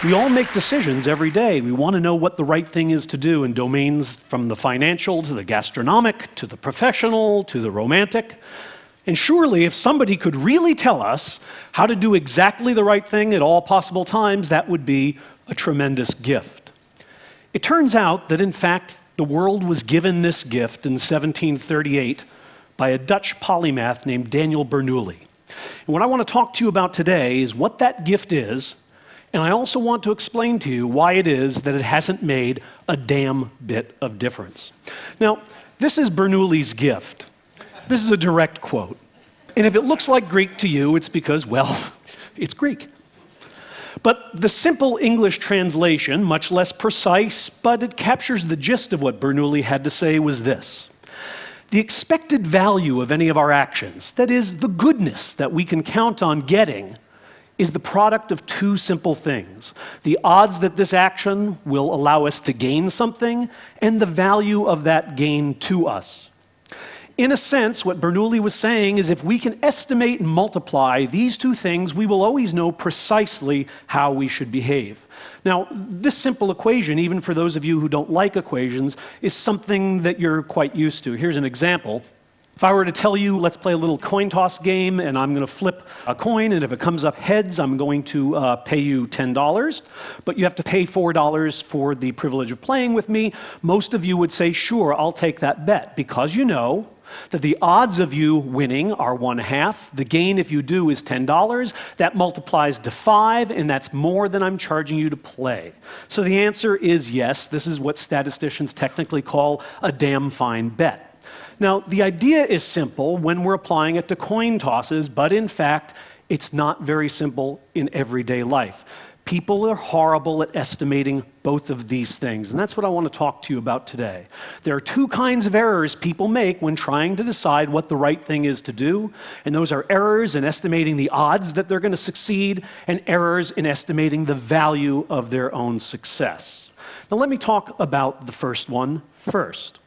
We all make decisions every day. We want to know what the right thing is to do in domains from the financial to the gastronomic to the professional to the romantic. And surely, if somebody could really tell us how to do exactly the right thing at all possible times, that would be a tremendous gift. It turns out that, in fact, the world was given this gift in 1738 by a Dutch polymath named Daniel Bernoulli. And what I want to talk to you about today is what that gift is, and I also want to explain to you why it is that it hasn't made a damn bit of difference. Now, this is Bernoulli's gift. This is a direct quote. And if it looks like Greek to you, it's because, well, it's Greek. But the simple English translation, much less precise, but it captures the gist of what Bernoulli had to say, was this: the expected value of any of our actions, that is, the goodness that we can count on getting, is the product of two simple things: the odds that this action will allow us to gain something, and the value of that gain to us. In a sense, what Bernoulli was saying is if we can estimate and multiply these two things, we will always know precisely how we should behave. Now, this simple equation, even for those of you who don't like equations, is something that you're quite used to. Here's an example. If I were to tell you, let's play a little coin toss game, and I'm going to flip a coin, and if it comes up heads, I'm going to pay you $10, but you have to pay $4 for the privilege of playing with me, most of you would say, sure, I'll take that bet, because you know that the odds of you winning are 1/2. The gain, if you do, is $10. That multiplies to 5, and that's more than I'm charging you to play. So the answer is yes. This is what statisticians technically call a damn fine bet. Now, the idea is simple when we're applying it to coin tosses, but in fact, it's not very simple in everyday life. People are horrible at estimating both of these things, and that's what I want to talk to you about today. There are two kinds of errors people make when trying to decide what the right thing is to do, and those are errors in estimating the odds that they're going to succeed and errors in estimating the value of their own success. Now, let me talk about the first one first.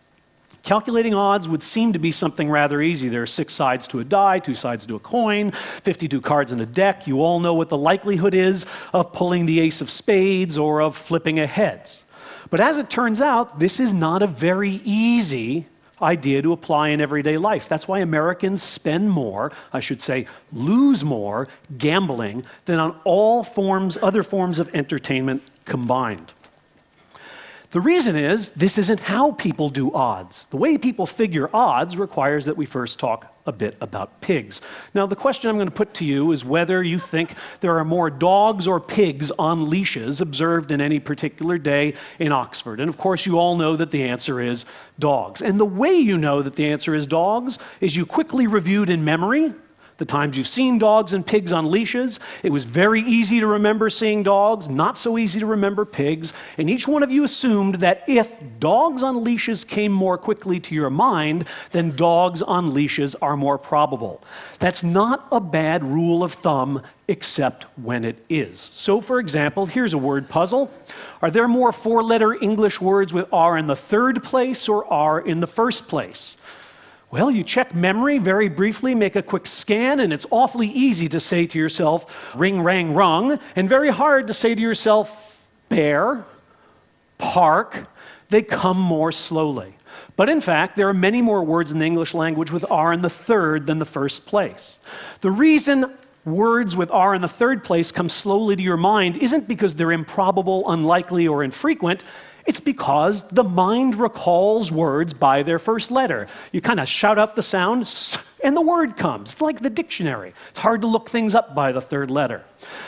Calculating odds would seem to be something rather easy. There are 6 sides to a die, 2 sides to a coin, 52 cards in a deck. You all know what the likelihood is of pulling the ace of spades or of flipping a heads. But as it turns out, this is not a very easy idea to apply in everyday life. That's why Americans spend more, I should say, lose more gambling than on all other forms of entertainment combined. The reason is, this isn't how people do odds. The way people figure odds requires that we first talk a bit about pigs. Now, the question I'm going to put to you is whether you think there are more dogs or pigs on leashes observed in any particular day in Oxford. And of course, you all know that the answer is dogs. And the way you know that the answer is dogs is you quickly reviewed in memory the times you've seen dogs and pigs on leashes. It was very easy to remember seeing dogs, not so easy to remember pigs, and each one of you assumed that if dogs on leashes came more quickly to your mind, then dogs on leashes are more probable. That's not a bad rule of thumb, except when it is. So, for example, here's a word puzzle. Are there more 4-letter English words with R in the third place or R in the first place? Well, you check memory very briefly, make a quick scan, and it's awfully easy to say to yourself, ring, rang, rung, and very hard to say to yourself, bear, park. They come more slowly. But in fact, there are many more words in the English language with R in the third than the first place. The reason words with R in the third place come slowly to your mind isn't because they're improbable, unlikely, or infrequent. It's because the mind recalls words by their first letter. You kind of shout out the sound, and the word comes. It's like the dictionary. It's hard to look things up by the third letter.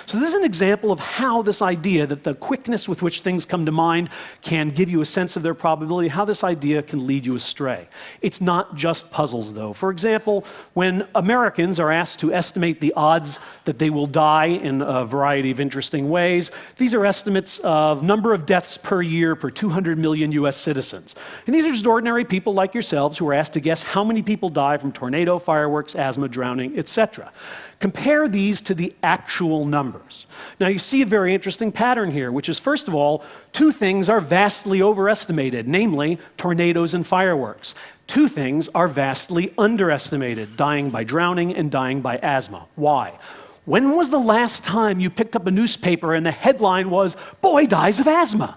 So this is an example of how this idea that the quickness with which things come to mind can give you a sense of their probability, how this idea can lead you astray. It's not just puzzles, though. For example, when Americans are asked to estimate the odds that they will die in a variety of interesting ways, these are estimates of number of deaths per year per 200 million US citizens. And these are just ordinary people like yourselves who are asked to guess how many people die from tornado, fireworks, asthma, drowning, etc. Compare these to the actual numbers. Now you see a very interesting pattern here, which is, first of all, 2 things are vastly overestimated, namely tornadoes and fireworks. 2 things are vastly underestimated, dying by drowning and dying by asthma. Why? When was the last time you picked up a newspaper and the headline was, "Boy dies of asthma"?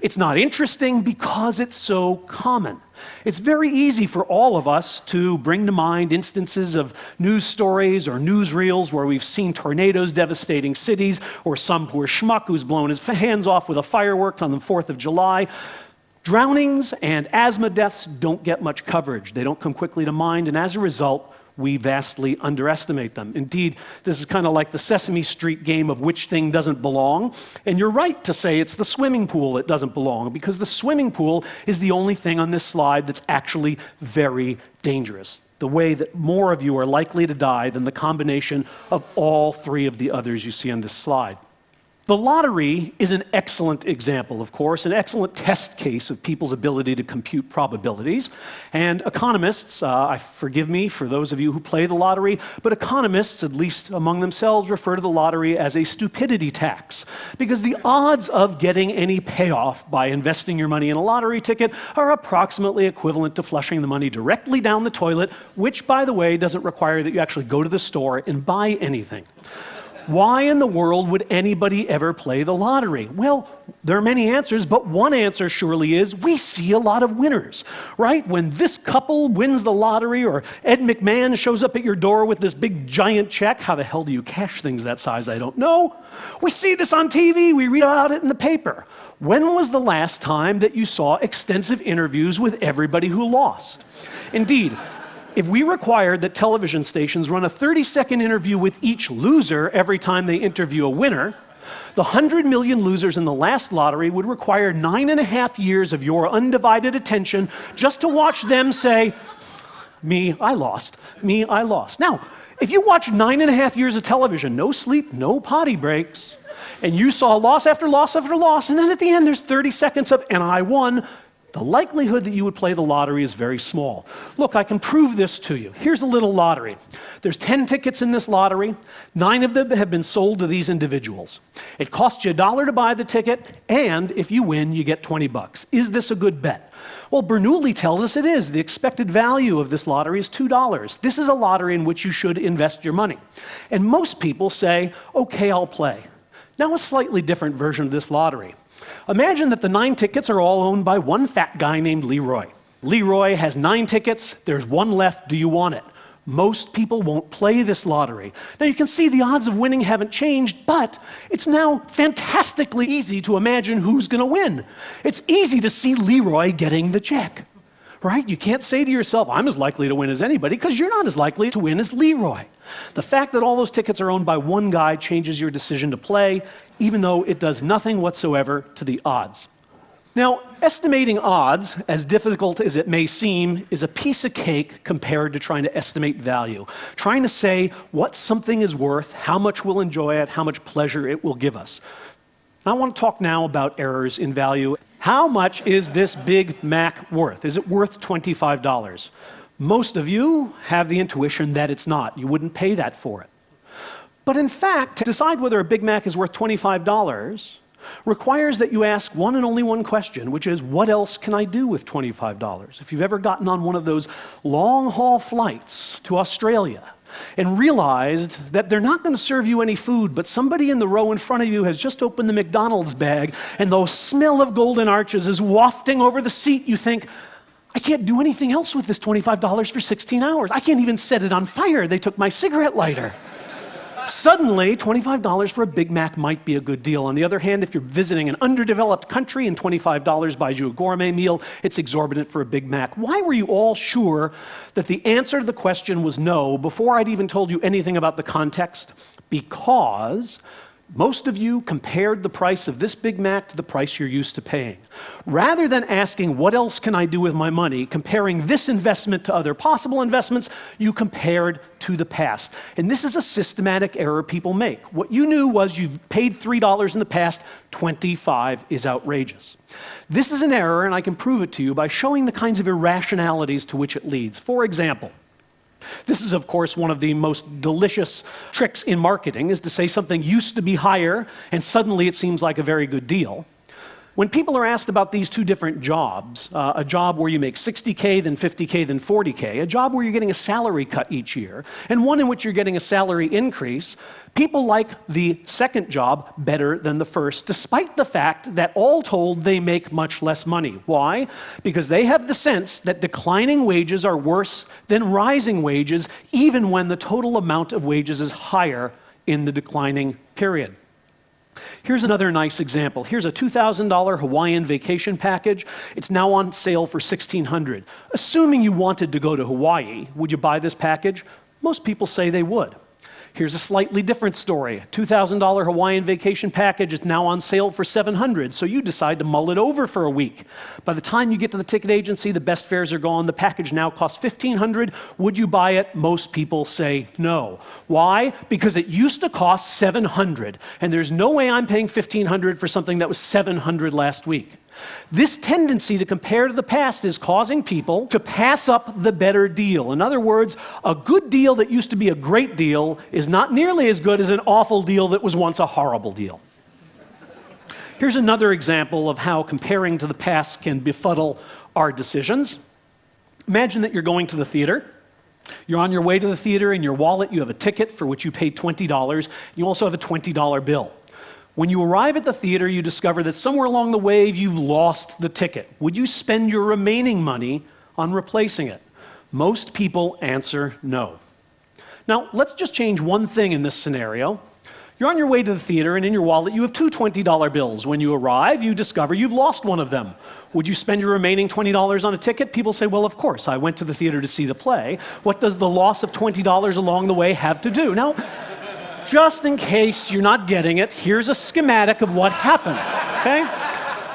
It's not interesting because it's so common. It's very easy for all of us to bring to mind instances of news stories or newsreels where we've seen tornadoes devastating cities, or some poor schmuck who's blown his hands off with a firework on the 4th of July. Drownings and asthma deaths don't get much coverage. They don't come quickly to mind, and as a result, we vastly underestimate them. Indeed, this is kind of like the Sesame Street game of which thing doesn't belong. And you're right to say it's the swimming pool that doesn't belong, because the swimming pool is the only thing on this slide that's actually very dangerous. The way that more of you are likely to die than the combination of all three of the others you see on this slide. The lottery is an excellent example, of course, an excellent test case of people's ability to compute probabilities. And economists, forgive me for those of you who play the lottery, but economists, at least among themselves, refer to the lottery as a stupidity tax, because the odds of getting any payoff by investing your money in a lottery ticket are approximately equivalent to flushing the money directly down the toilet, which, by the way, doesn't require that you actually go to the store and buy anything. Why in the world would anybody ever play the lottery? Well, there are many answers, but one answer surely is we see a lot of winners, right? When this couple wins the lottery, or Ed McMahon shows up at your door with this big giant check. How the hell do you cash things that size? I don't know. We see this on TV, we read about it in the paper. When was the last time that you saw extensive interviews with everybody who lost? Indeed, if we required that television stations run a 30-second interview with each loser every time they interview a winner, the 100 million losers in the last lottery would require 9.5 years of your undivided attention just to watch them say, "Me, I lost. Me, I lost." Now, if you watch 9.5 years of television, no sleep, no potty breaks, and you saw loss after loss after loss, and then at the end there's 30 seconds of, "and I won," the likelihood that you would play the lottery is very small. Look, I can prove this to you. Here's a little lottery. There's 10 tickets in this lottery. 9 of them have been sold to these individuals. It costs you $1 to buy the ticket, and if you win, you get $20. Is this a good bet? Well, Bernoulli tells us it is. The expected value of this lottery is $2. This is a lottery in which you should invest your money. And most people say, "Okay, I'll play." Now, a slightly different version of this lottery. Imagine that the 9 tickets are all owned by one fat guy named Leroy. Leroy has 9 tickets, there's 1 left, do you want it? Most people won't play this lottery. Now you can see the odds of winning haven't changed, but it's now fantastically easy to imagine who's going to win. It's easy to see Leroy getting the check, right? You can't say to yourself, "I'm as likely to win as anybody," because you're not as likely to win as Leroy. The fact that all those tickets are owned by one guy changes your decision to play, even though it does nothing whatsoever to the odds. Now, estimating odds, as difficult as it may seem, is a piece of cake compared to trying to estimate value, trying to say what something is worth, how much we'll enjoy it, how much pleasure it will give us. I want to talk now about errors in value. How much is this Big Mac worth? Is it worth $25? Most of you have the intuition that it's not. You wouldn't pay that for it. But in fact, to decide whether a Big Mac is worth $25 requires that you ask one and only one question, which is, what else can I do with $25? If you've ever gotten on one of those long-haul flights to Australia and realized that they're not going to serve you any food, but somebody in the row in front of you has just opened the McDonald's bag and the smell of Golden Arches is wafting over the seat, you think, I can't do anything else with this $25 for 16 hours. I can't even set it on fire. They took my cigarette lighter. Suddenly, $25 for a Big Mac might be a good deal. On the other hand, if you're visiting an underdeveloped country and $25 buys you a gourmet meal, it's exorbitant for a Big Mac. Why were you all sure that the answer to the question was no before I'd even told you anything about the context? Because most of you compared the price of this Big Mac to the price you're used to paying. Rather than asking, what else can I do with my money, comparing this investment to other possible investments, you compared to the past. And this is a systematic error people make. What you knew was you paid $3 in the past, $25 is outrageous. This is an error, and I can prove it to you by showing the kinds of irrationalities to which it leads. For example, this is, of course, one of the most delicious tricks in marketing, is to say something used to be higher, and suddenly it seems like a very good deal. When people are asked about these two different jobs, a job where you make 60K, then 50K, then 40K, a job where you're getting a salary cut each year, and one in which you're getting a salary increase, people like the second job better than the first, despite the fact that all told they make much less money. Why? Because they have the sense that declining wages are worse than rising wages, even when the total amount of wages is higher in the declining period. Here's another nice example. Here's a $2,000 Hawaiian vacation package. It's now on sale for $1,600. Assuming you wanted to go to Hawaii, would you buy this package? Most people say they would. Here's a slightly different story. A $2,000 Hawaiian vacation package is now on sale for $700, so you decide to mull it over for a week. By the time you get to the ticket agency, the best fares are gone. The package now costs $1,500. Would you buy it? Most people say no. Why? Because it used to cost $700, and there's no way I'm paying $1,500 for something that was $700 last week. This tendency to compare to the past is causing people to pass up the better deal. In other words, a good deal that used to be a great deal is not nearly as good as an awful deal that was once a horrible deal. Here's another example of how comparing to the past can befuddle our decisions. Imagine that you're going to the theater. You're on your way to the theater. In your wallet, you have a ticket for which you paid $20. You also have a $20 bill. When you arrive at the theater, you discover that somewhere along the way, you've lost the ticket. Would you spend your remaining money on replacing it? Most people answer no. Now, let's just change one thing in this scenario. You're on your way to the theater, and in your wallet, you have two $20 bills. When you arrive, you discover you've lost one of them. Would you spend your remaining $20 on a ticket? People say, well, of course, I went to the theater to see the play. What does the loss of $20 along the way have to do? Now, just in case you're not getting it, here's a schematic of what happened, okay?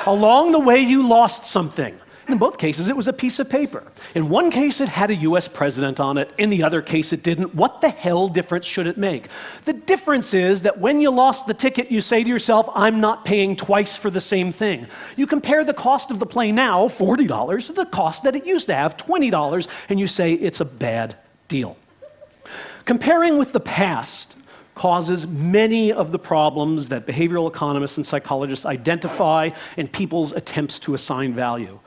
Along the way, you lost something. In both cases, it was a piece of paper. In one case, it had a US president on it. In the other case, it didn't. What the hell difference should it make? The difference is that when you lost the ticket, you say to yourself, I'm not paying twice for the same thing. You compare the cost of the play now, $40, to the cost that it used to have, $20, and you say it's a bad deal. Comparing with the past causes many of the problems that behavioral economists and psychologists identify in people's attempts to assign value.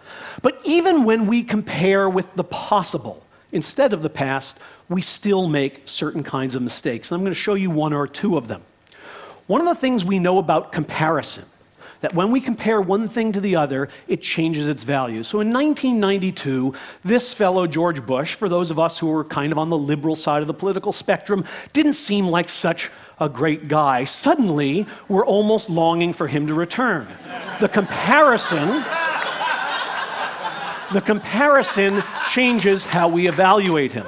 But even when we compare with the possible instead of the past, we still make certain kinds of mistakes. And I'm going to show you one or two of them. One of the things we know about comparison, that when we compare one thing to the other, it changes its value. So in 1992, this fellow, George Bush, for those of us who were kind of on the liberal side of the political spectrum, didn't seem like such a great guy. Suddenly, we're almost longing for him to return. The comparison changes how we evaluate him.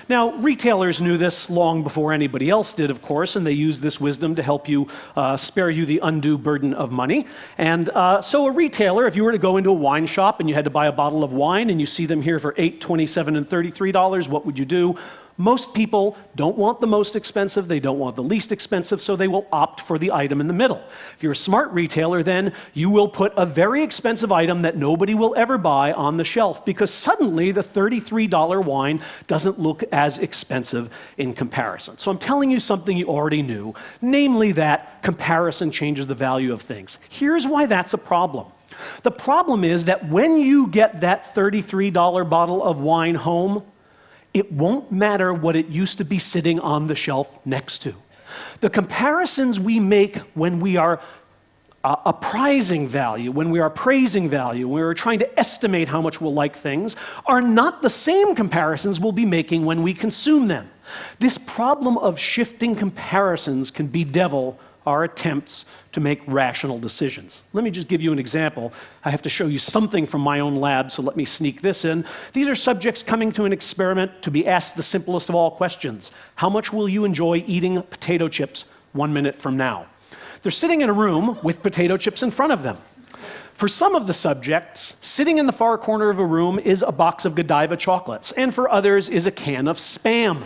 Now, retailers knew this long before anybody else did, of course, and they used this wisdom to help you spare you the undue burden of money. And so a retailer, if you were to go into a wine shop and you had to buy a bottle of wine and you see them here for $8, $27, and $33, what would you do? Most people don't want the most expensive, they don't want the least expensive, so they will opt for the item in the middle. If you're a smart retailer, then you will put a very expensive item that nobody will ever buy on the shelf, because suddenly the $33 wine doesn't look as expensive in comparison. So I'm telling you something you already knew, namely that comparison changes the value of things. Here's why that's a problem. The problem is that when you get that $33 bottle of wine home, it won't matter what it used to be sitting on the shelf next to. The comparisons we make when we are appraising value, when we are praising value, when we're trying to estimate how much we'll like things, are not the same comparisons we'll be making when we consume them. This problem of shifting comparisons can bedevil our attempts to make rational decisions. Let me just give you an example. I have to show you something from my own lab, so let me sneak this in. These are subjects coming to an experiment to be asked the simplest of all questions. How much will you enjoy eating potato chips 1 minute from now? They're sitting in a room with potato chips in front of them. For some of the subjects, sitting in the far corner of a room is a box of Godiva chocolates, and for others is a can of Spam.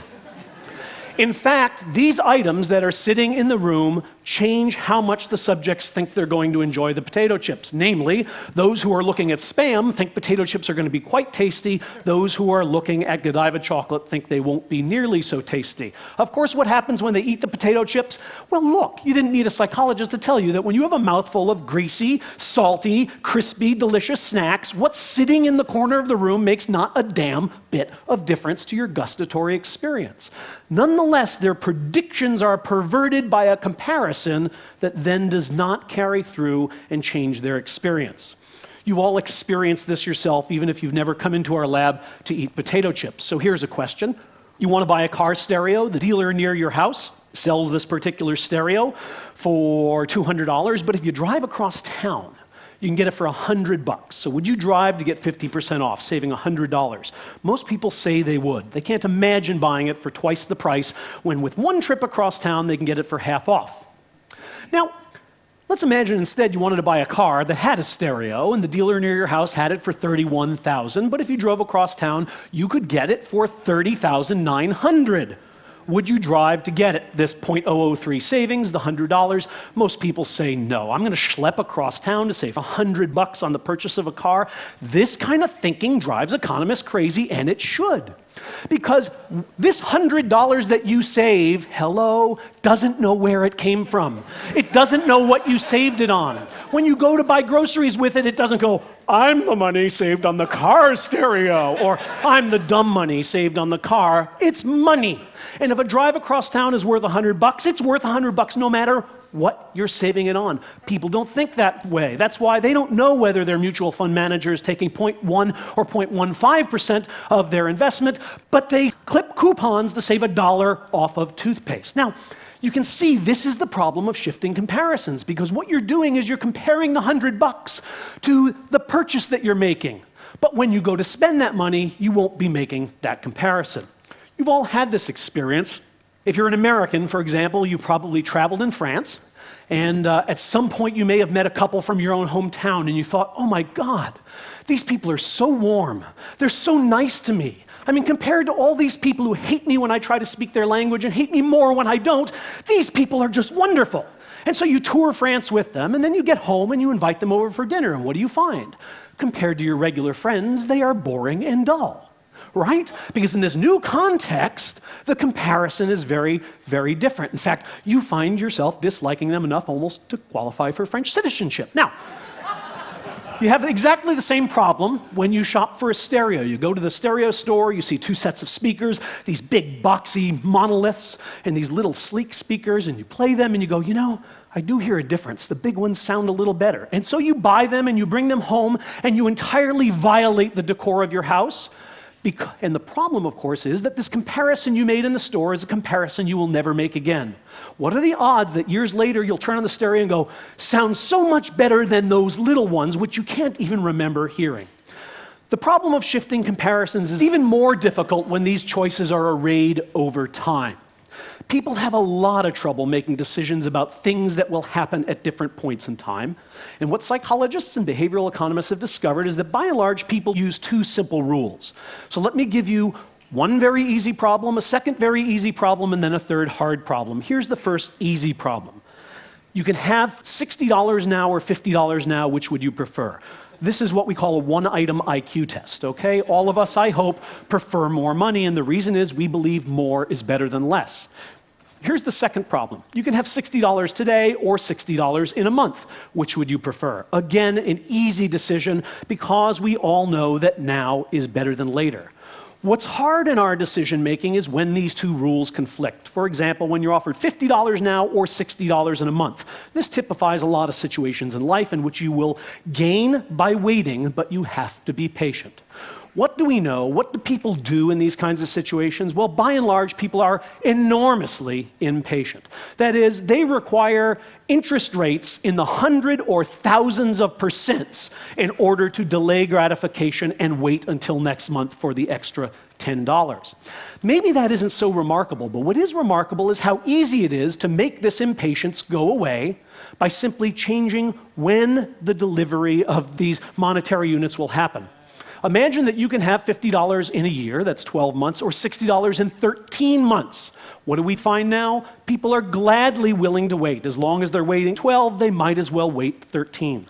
In fact, these items that are sitting in the room change how much the subjects think they're going to enjoy the potato chips. Namely, those who are looking at Spam think potato chips are going to be quite tasty. Those who are looking at Godiva chocolate think they won't be nearly so tasty. Of course, what happens when they eat the potato chips? Well, look, you didn't need a psychologist to tell you that when you have a mouthful of greasy, salty, crispy, delicious snacks, what's sitting in the corner of the room makes not a damn bit of difference to your gustatory experience. Nonetheless, their predictions are perverted by a comparison that then does not carry through and change their experience. You've all experienced this yourself, even if you've never come into our lab to eat potato chips. So here's a question. You want to buy a car stereo. The dealer near your house sells this particular stereo for $200, but if you drive across town, you can get it for $100. So would you drive to get 50% off, saving $100? Most people say they would. They can't imagine buying it for twice the price when with one trip across town they can get it for half off. Now, let's imagine instead you wanted to buy a car that had a stereo and the dealer near your house had it for $31,000, but if you drove across town, you could get it for $30,900. Would you drive to get it? This 0.003 savings, the $100? Most people say no. I'm going to schlep across town to save $100 on the purchase of a car. This kind of thinking drives economists crazy, and it should. Because this $100 that you save, hello, doesn't know where it came from. It doesn't know what you saved it on. When you go to buy groceries with it, it doesn't go, I'm the money saved on the car stereo, or I'm the dumb money saved on the car. It's money. And if a drive across town is worth $100, it's worth $100 no matter what you're saving it on. People don't think that way. That's why they don't know whether their mutual fund manager is taking 0.1 or 0.15% of their investment, but they clip coupons to save $1 off of toothpaste. Now, you can see this is the problem of shifting comparisons, because what you're doing is you're comparing the $100 to the purchase that you're making. But when you go to spend that money, you won't be making that comparison. You've all had this experience. If you're an American, for example, you've probably traveled in France, and at some point you may have met a couple from your own hometown, and you thought, oh my God, these people are so warm. They're so nice to me. I mean, compared to all these people who hate me when I try to speak their language and hate me more when I don't, these people are just wonderful. And so you tour France with them, and then you get home and you invite them over for dinner, and what do you find? Compared to your regular friends, they are boring and dull, right? Because in this new context, the comparison is very, very different. In fact, you find yourself disliking them enough almost to qualify for French citizenship. Now, you have exactly the same problem when you shop for a stereo. You go to the stereo store, you see two sets of speakers, these big boxy monoliths, and these little sleek speakers, and you play them and you go, you know, I do hear a difference. The big ones sound a little better. And so you buy them and you bring them home and you entirely violate the decor of your house. And the problem, of course, is that this comparison you made in the store is a comparison you will never make again. What are the odds that years later you'll turn on the stereo and go, sounds so much better than those little ones, which you can't even remember hearing? The problem of shifting comparisons is even more difficult when these choices are arrayed over time. People have a lot of trouble making decisions about things that will happen at different points in time. And what psychologists and behavioral economists have discovered is that by and large, people use two simple rules. So let me give you one very easy problem, a second very easy problem, and then a third hard problem. Here's the first easy problem. You can have $60 now or $50 now, which would you prefer? This is what we call a one-item IQ test, okay? All of us, I hope, prefer more money, and the reason is we believe more is better than less. Here's the second problem. You can have $60 today or $60 in a month. Which would you prefer? Again, an easy decision because we all know that now is better than later. What's hard in our decision-making is when these two rules conflict. For example, when you're offered $50 now or $60 in a month. This typifies a lot of situations in life in which you will gain by waiting, but you have to be patient. What do we know? What do people do in these kinds of situations? Well, by and large, people are enormously impatient. That is, they require interest rates in the hundred or thousands of percents in order to delay gratification and wait until next month for the extra $10. Maybe that isn't so remarkable, but what is remarkable is how easy it is to make this impatience go away by simply changing when the delivery of these monetary units will happen. Imagine that you can have $50 in a year, that's 12 months, or $60 in 13 months. What do we find now? People are gladly willing to wait. As long as they're waiting 12, they might as well wait 13.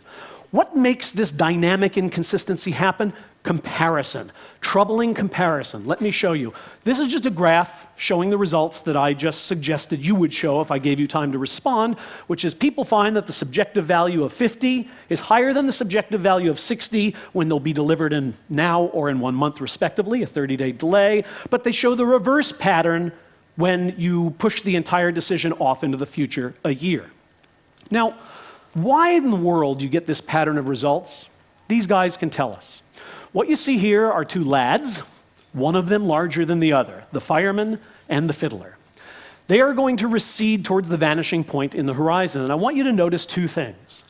What makes this dynamic inconsistency happen? Comparison. Troubling comparison. Let me show you. This is just a graph showing the results that I just suggested you would show if I gave you time to respond, which is people find that the subjective value of 50 is higher than the subjective value of 60 when they'll be delivered in now or in 1 month respectively, a 30-day delay, but they show the reverse pattern when you push the entire decision off into the future a year. Now, why in the world do you get this pattern of results? These guys can tell us. What you see here are two lads, one of them larger than the other, the fireman and the fiddler. They are going to recede towards the vanishing point in the horizon, and I want you to notice two things.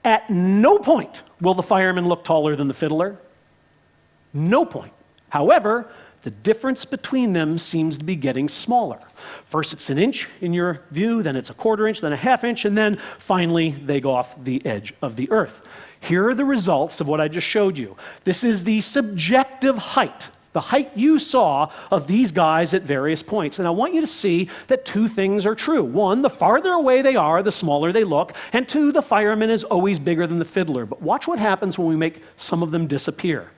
At no point will the fireman look taller than the fiddler. No point. However, the difference between them seems to be getting smaller. First it's an inch in your view, then it's a quarter inch, then a half inch, and then finally they go off the edge of the earth. Here are the results of what I just showed you. This is the subjective height, the height you saw of these guys at various points. And I want you to see that two things are true. One, the farther away they are, the smaller they look. And two, the fireman is always bigger than the fiddler. But watch what happens when we make some of them disappear.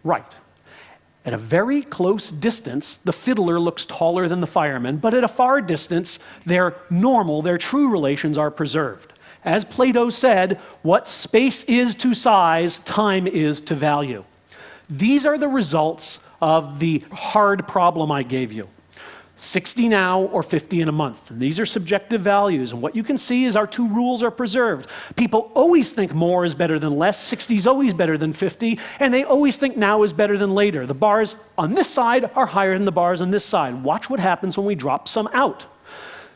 Right. At a very close distance, the fiddler looks taller than the fireman, but at a far distance, their normal, their true relations are preserved. As Plato said, what space is to size, time is to value. These are the results of the hard problem I gave you. 60 now or 50 in a month. And these are subjective values, and what you can see is our two rules are preserved. People always think more is better than less, 60 is always better than 50, and they always think now is better than later. The bars on this side are higher than the bars on this side. Watch what happens when we drop some out.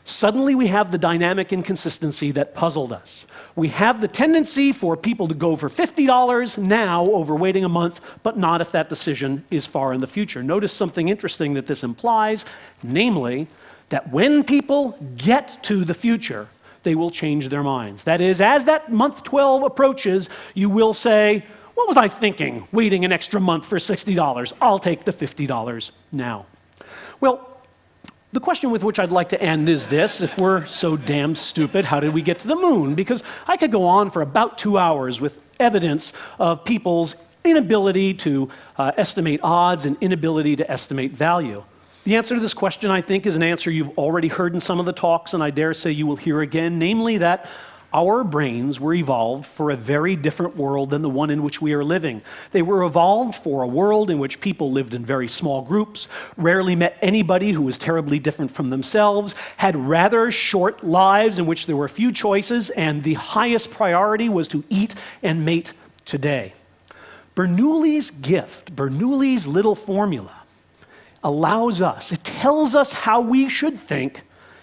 Suddenly we have the dynamic inconsistency that puzzled us. We have the tendency for people to go for $50 now over waiting a month, but not if that decision is far in the future. Notice something interesting that this implies, namely, that when people get to the future, they will change their minds. That is, as that month 12 approaches, you will say, what was I thinking, waiting an extra month for $60? I'll take the $50 now. Well, the question with which I'd like to end is this: if we're so damn stupid, how did we get to the moon? Because I could go on for about 2 hours with evidence of people's inability to estimate odds and inability to estimate value. The answer to this question, I think, is an answer you've already heard in some of the talks, and I dare say you will hear again, namely that our brains were evolved for a very different world than the one in which we are living. They were evolved for a world in which people lived in very small groups, rarely met anybody who was terribly different from themselves, had rather short lives in which there were few choices, and the highest priority was to eat and mate today. Bernoulli's gift, Bernoulli's little formula, allows us, it tells us how we should think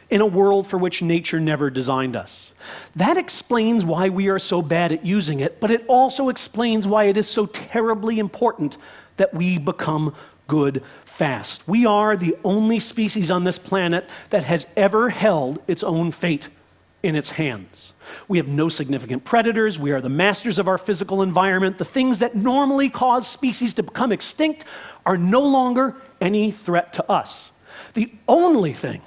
in a world for which nature never designed us. That explains why we are so bad at using it, but it also explains why it is so terribly important that we become good fast. We are the only species on this planet that has ever held its own fate in its hands. We have no significant predators. We are the masters of our physical environment. The things that normally cause species to become extinct are no longer any threat to us. The only thing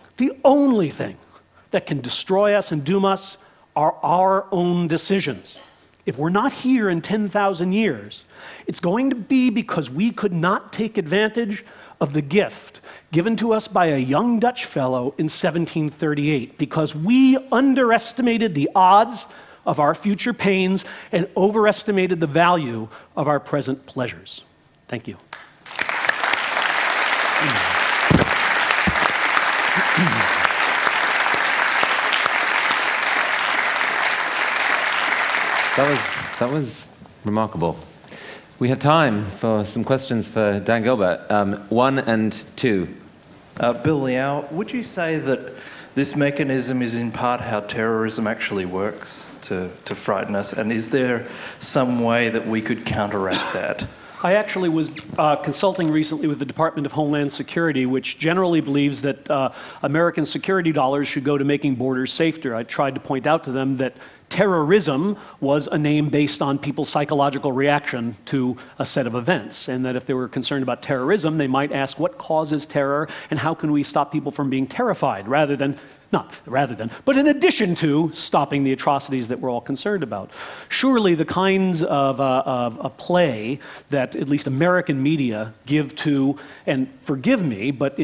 that can destroy us and doom us are our own decisions. If we're not here in 10,000 years, it's going to be because we could not take advantage of the gift given to us by a young Dutch fellow in 1738, because we underestimated the odds of our future pains and overestimated the value of our present pleasures. Thank you. That was remarkable. We have time for some questions for Dan Gilbert. 1 and 2. Bill Liao, would you say that this mechanism is in part how terrorism actually works to frighten us? And is there some way that we could counteract that? I actually was consulting recently with the Department of Homeland Security, which generally believes that American security dollars should go to making borders safer. I tried to point out to them that terrorism was a name based on people's psychological reaction to a set of events, and that if they were concerned about terrorism, they might ask what causes terror and how can we stop people from being terrified, but in addition to stopping the atrocities that we're all concerned about. Surely the kinds of a play that at least American media give to, and forgive me, but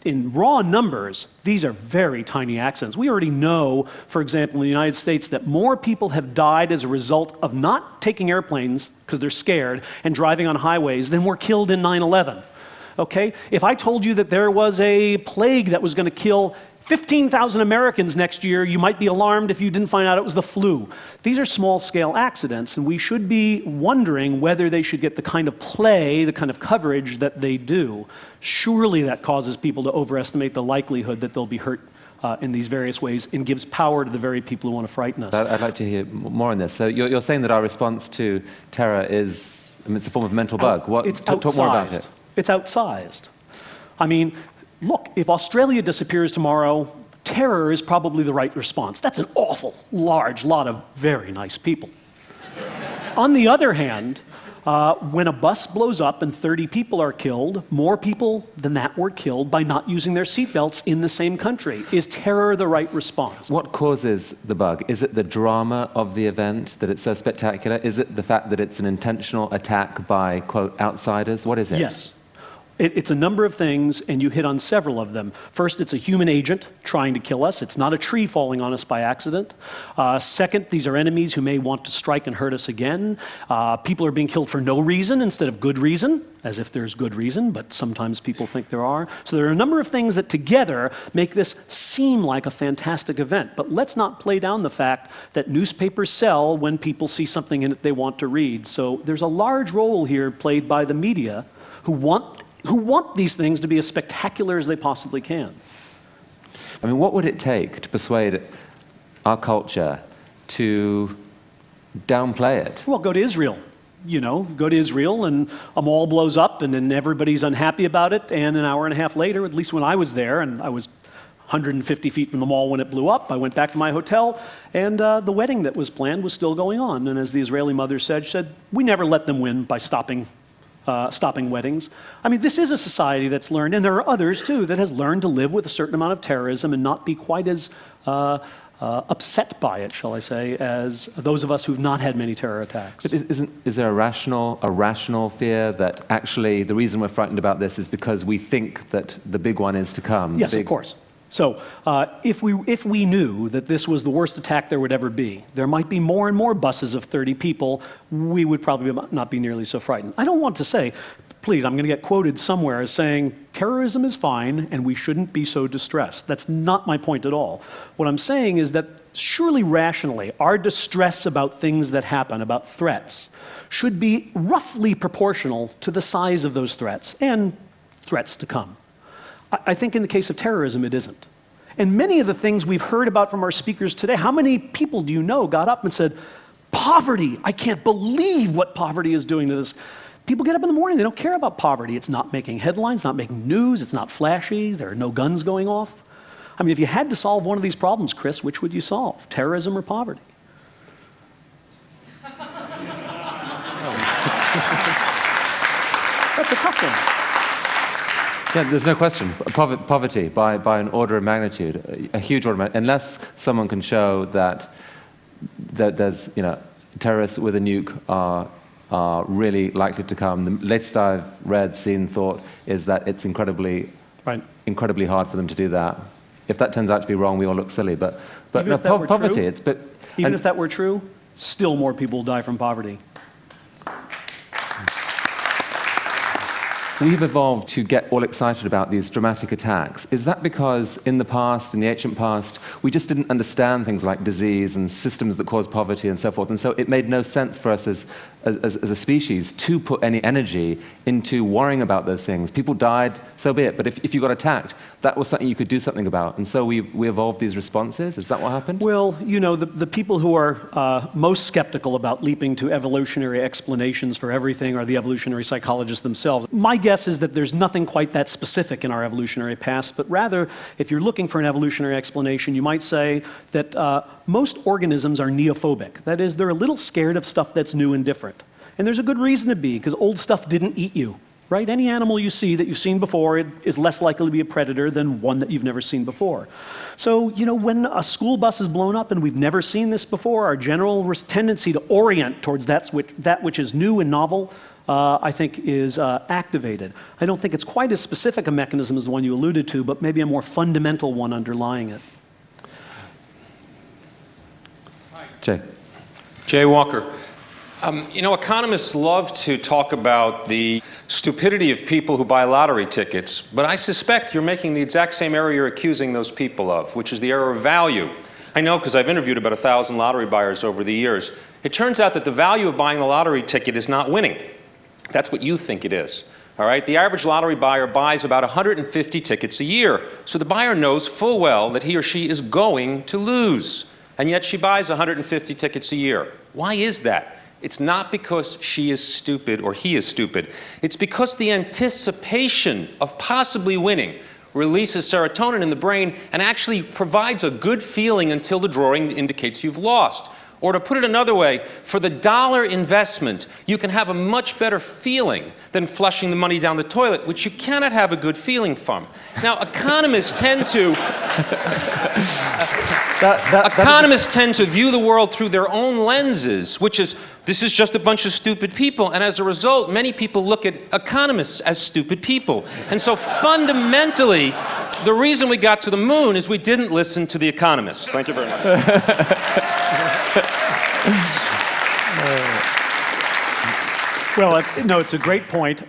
in raw numbers, these are very tiny accidents. We already know, for example, in the United States, that more people have died as a result of not taking airplanes because they're scared and driving on highways than were killed in 9/11. Okay? If I told you that there was a plague that was going to kill 15,000 Americans next year, you might be alarmed if you didn't find out it was the flu. These are small-scale accidents, and we should be wondering whether they should get the kind of play, the kind of coverage that they do. Surely that causes people to overestimate the likelihood that they'll be hurt in these various ways and gives power to the very people who want to frighten us. I'd like to hear more on this. So you're saying that our response to terror is, I mean, it's a form of mental bug. Talk more about it. It's outsized. I mean, look, if Australia disappears tomorrow, terror is probably the right response. That's an awful large lot of very nice people. On the other hand, when a bus blows up and 30 people are killed, more people than that were killed by not using their seatbelts in the same country. Is terror the right response? What causes the bug? Is it the drama of the event, that it's so spectacular? Is it the fact that it's an intentional attack by, quote, outsiders? What is it? Yes. It's a number of things, and you hit on several of them. First, it's a human agent trying to kill us. It's not a tree falling on us by accident. Second, these are enemies who may want to strike and hurt us again. People are being killed for no reason instead of good reason, as if there's good reason, but sometimes people think there are. So there are a number of things that together make this seem like a fantastic event. But let's not play down the fact that newspapers sell when people see something in it they want to read. So there's a large role here played by the media who want these things to be as spectacular as they possibly can. I mean, what would it take to persuade our culture to downplay it? Well, go to Israel. You know, go to Israel and a mall blows up and then everybody's unhappy about it, and an hour and a half later, at least when I was there, and I was 150 feet from the mall when it blew up, I went back to my hotel, and the wedding that was planned was still going on. And as the Israeli mother said, we never let them win by stopping weddings. I mean, this is a society that's learned, and there are others too, that has learned to live with a certain amount of terrorism and not be quite as upset by it, shall I say, as those of us who've not had many terror attacks. But is there a rational fear that actually the reason we're frightened about this is because we think that the big one is to come? Yes, of course. So if we knew that this was the worst attack there would ever be, there might be more and more buses of 30 people, we would probably not be nearly so frightened. I don't want to say, please, I'm going to get quoted somewhere as saying terrorism is fine and we shouldn't be so distressed. That's not my point at all. What I'm saying is that surely rationally, our distress about things that happen, about threats, should be roughly proportional to the size of those threats and threats to come. I think in the case of terrorism, it isn't. And many of the things we've heard about from our speakers today, how many people do you know got up and said, poverty, I can't believe what poverty is doing to this. People get up in the morning, they don't care about poverty. It's not making headlines, not making news, it's not flashy, there are no guns going off. I mean, if you had to solve one of these problems, Chris, which would you solve, terrorism or poverty? That's a tough one. Yeah, there's no question. Poverty, by an order of magnitude, a huge order of magnitude, unless someone can show that there's, terrorists with a nuke are really likely to come. The latest I've read, seen, thought is that it's incredibly hard for them to do that. If that turns out to be wrong, we all look silly. But no, poverty, even if that were true, still more people will die from poverty. We've evolved to get all excited about these dramatic attacks. Is that because in the past, in the ancient past, we just didn't understand things like disease and systems that cause poverty and so forth, and so it made no sense for us as a species to put any energy into worrying about those things? People died, so be it, but if you got attacked, that was something you could do something about, and so we evolved these responses? Is that what happened? Well, the people who are most skeptical about leaping to evolutionary explanations for everything are the evolutionary psychologists themselves. My guess is that there's nothing quite that specific in our evolutionary past, but rather, if you're looking for an evolutionary explanation, you might say that most organisms are neophobic. That is, they're a little scared of stuff that's new and different. And there's a good reason to be, because old stuff didn't eat you. Right? Any animal you see that you've seen before is less likely to be a predator than one that you've never seen before. So, you know, when a school bus is blown up and we've never seen this before, our general tendency to orient towards that which is new and novel, I think, is activated. I don't think it's quite as specific a mechanism as the one you alluded to, but maybe a more fundamental one underlying it. Jay Walker. You know, economists love to talk about the stupidity of people who buy lottery tickets, but I suspect you're making the exact same error you're accusing those people of, which is the error of value. I know because I've interviewed about 1,000 lottery buyers over the years. It turns out that the value of buying the lottery ticket is not winning. That's what you think it is. All right? The average lottery buyer buys about 150 tickets a year, so the buyer knows full well that he or she is going to lose, and yet she buys 150 tickets a year. Why is that? It's not because she is stupid or he is stupid. It's because the anticipation of possibly winning releases serotonin in the brain and actually provides a good feeling until the drawing indicates you've lost. Or to put it another way, for the dollar investment, you can have a much better feeling than flushing the money down the toilet, which you cannot have a good feeling from. Now, economists tend to economists tend to view the world through their own lenses, which is, this is just a bunch of stupid people, and as a result, many people look at economists as stupid people. And so fundamentally, the reason we got to the moon is we didn't listen to the economists. Thank you very much. Well, it's a great point.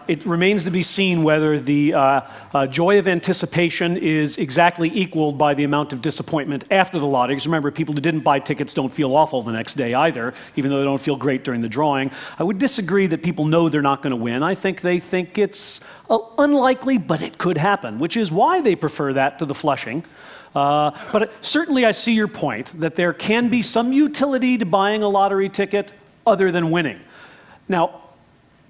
It remains to be seen whether the joy of anticipation is exactly equaled by the amount of disappointment after the lottery. Because remember, people who didn't buy tickets don't feel awful the next day either, even though they don't feel great during the drawing. I would disagree that people know they're not going to win. I think they think it's unlikely, but it could happen, which is why they prefer that to the flushing. But certainly I see your point, that there can be some utility to buying a lottery ticket other than winning. Now,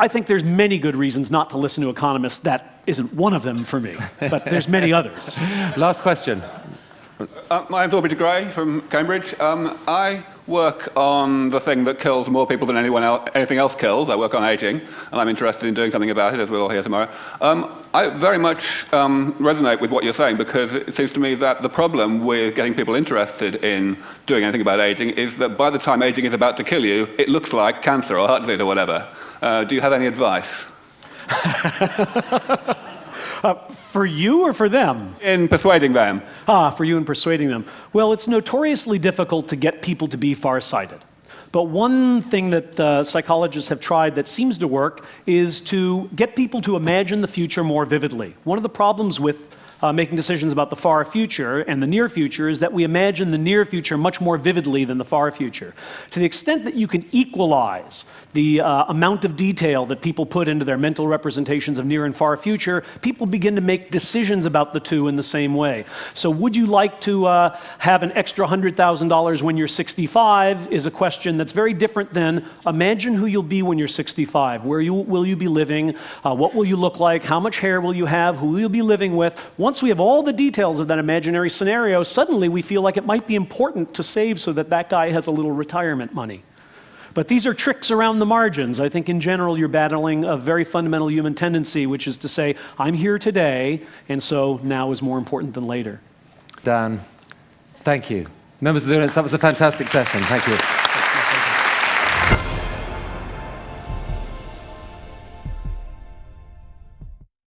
I think there's many good reasons not to listen to economists. That isn't one of them for me, but there's many others. Last question. My name's Albert Gray from Cambridge. I work on the thing that kills more people than anything else kills. I work on aging, and I'm interested in doing something about it, as we'll all hear tomorrow. I very much resonate with what you're saying, because it seems to me that the problem with getting people interested in doing anything about aging is that by the time aging is about to kill you, it looks like cancer or heart disease or whatever. Do you have any advice? For you or for them? In persuading them. For you in persuading them. Well, it's notoriously difficult to get people to be farsighted. But one thing that psychologists have tried that seems to work is to get people to imagine the future more vividly. One of the problems with making decisions about the far future and the near future is that we imagine the near future much more vividly than the far future. To the extent that you can equalize the amount of detail that people put into their mental representations of near and far future, people begin to make decisions about the two in the same way. So would you like to have an extra $100,000 when you're 65 is a question that's very different than imagine who you'll be when you're 65. Where will you be living? What will you look like? How much hair will you have? Who will you be living with? Once we have all the details of that imaginary scenario, suddenly we feel like it might be important to save so that that guy has a little retirement money. But these are tricks around the margins. I think in general you're battling a very fundamental human tendency, which is to say, I'm here today, and so now is more important than later. Dan, thank you. Members of the audience, that was a fantastic session. Thank you.